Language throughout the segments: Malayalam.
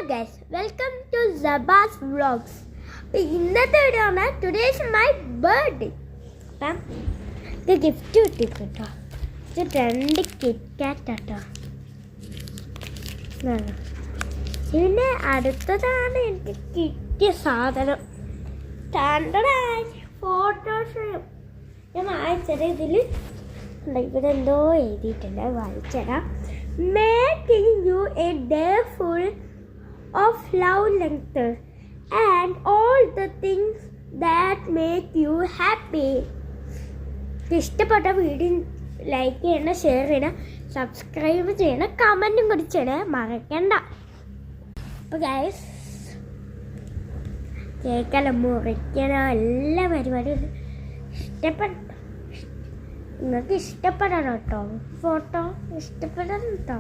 guys, welcome to Zaba's Vlogs. ഇന്നത്തെ വീഡിയോ ആണ് ടുഡേസ് മൈ ബർത്ത്ഡേ. അപ്പം ഇത് ഗിഫ്റ്റ് കിട്ടിട്ടോ. ഇത് 2 കിറ്റ്കാറ്റ് ആട്ടോ. പിന്നെ അടുത്തതാണ് എനിക്ക് കിട്ടിയ സാധനം. ഫോട്ടോസ് ഞാൻ വായിച്ചത് ഇതിൽ ഇവിടെ എന്തോ എഴുതിയിട്ടുണ്ട്, വായിച്ചുതരാം. Making you a day full of love, laughter, and all the things that make you happy. ഇഷ്ടപ്പെട്ട വീഡിയോ ലൈക്ക് ചെയ്യണം, ഷെയർ ചെയ്യണം, സബ്സ്ക്രൈബ് ചെയ്യണം, കമൻറ്റും കൂടി ചെയ്യണം മറക്കണ്ട. അപ്പോൾ ഗൈസ് കേൾക്കണം, മുറിക്കണം, എല്ലാ പരിപാടിയും നിങ്ങൾക്ക് ഇഷ്ടപ്പെടണം കേട്ടോ. ഫോട്ടോ ഇഷ്ടപ്പെടണം കേട്ടോ.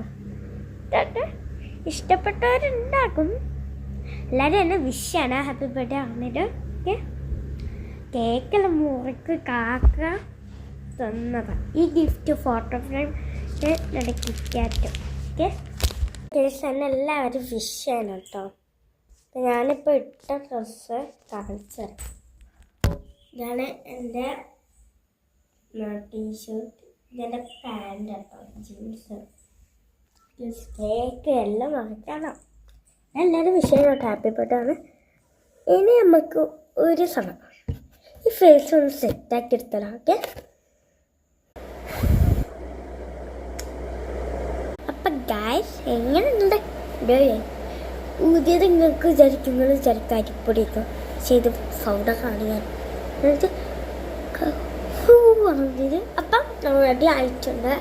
ഇഷ്ടപ്പെട്ടവരുണ്ടാക്കും. എല്ലാവരും എന്നെ വിഷാണ് ഹാപ്പി ബർത്ത്ഡേ ആണിട്ട്. ഓക്കെ, കേക്കെല്ലാം മുറിക്ക് കാക്ക തന്നതാണ് ഈ ഗിഫ്റ്റ്. ഫോട്ടോ ഫ്രെയിം കിറ്റാറ്റ്. ഓക്കെ, എന്നെ എല്ലാവരും വിഷാണ് കേട്ടോ. ഞാനിപ്പോൾ ഇട്ട ഡ്രസ്സ് കാണിച്ചത് ഇതാണ്. എൻ്റെ ടീഷർട്ട്, ഇതെൻ്റെ പാൻറ് കേട്ടോ, ജീൻസ്, കേക്ക് എല്ലാം മറക്കണം. എല്ലാവരും വിഷയം കേട്ടോ. ഹാപ്പി ബർത്ത്ഡേ ആണ്. ഇനി നമുക്ക് ഒരു സമയം ഈ ഫേസ് ഒന്ന് സെറ്റാക്കി എടുത്തരാം. ഓക്കെ, അപ്പം ഗായ്സ് എങ്ങനെയുണ്ട് ഊതിയത് നിങ്ങൾക്ക് വിചാരിക്കും അരിപ്പൊടിയൊക്കെ ചെയ്ത് പൗഡർ കാണിക്കാൻ പറഞ്ഞത്. അപ്പം നമ്മൾ റെഡി ആയിട്ടുണ്ട്.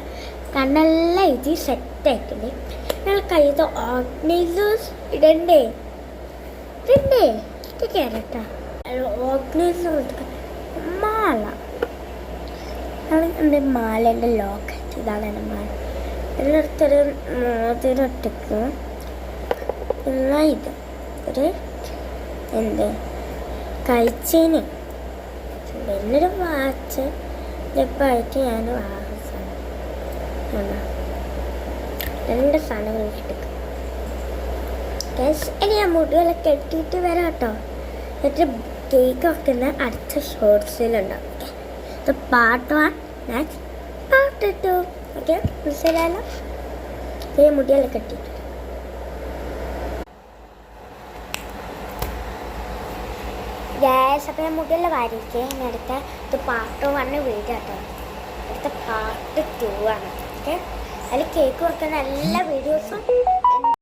കണ്ണെല്ലാം ഇത് സെറ്റായിട്ടുണ്ട്. ഞങ്ങൾ കയ്യിൽ ഓർഗനൈസേഴ്സ് ഇടണ്ടേ കേട്ടോ. ഓർഗനൈസർ മാല, എൻ്റെ മാലേൻ്റെ ലോക്ക്. ഇതാണ് എൻ്റെ മാല. ഇതിനടുത്തൊരു മോതിരൊട്ടിക്ക്. പിന്നെ ഇത് ഒരു കഴിച്ചേന്, പിന്നൊരു വാച്ച്. ഇതൊക്കെ ഞാൻ രണ്ട് സാധനങ്ങൾ ഇഷ്ടം. ഇനി ഞാൻ മുടികളൊക്കെ കെട്ടിയിട്ട് വരാം കേട്ടോ. എന്നിട്ട് കേക്ക് വെക്കുന്ന അടുത്ത ഷോർട്സിലുണ്ടാവും. ഓക്കെ, ഇത് പാർട്ട് 1, നെക്സ്റ്റ് പാർട്ട് 2. ഓക്കെ, മനസ്സിലായല്ലോ. ഈ മുടികളൊക്കെ കെട്ടിയിട്ട് ഗ്യാസ്. അപ്പം ഞാൻ മുടിയെല്ലാം വാരിക്കേ. ഇനി അടുത്ത ഇത് പാർട്ട് 1 വീഡിയോ കേട്ടോ. അടുത്ത പാർട്ട് 2 ആണ്. ഓക്കെ, അതിൽ കേക്ക് വെക്കുന്ന എല്ലാ വീഡിയോസും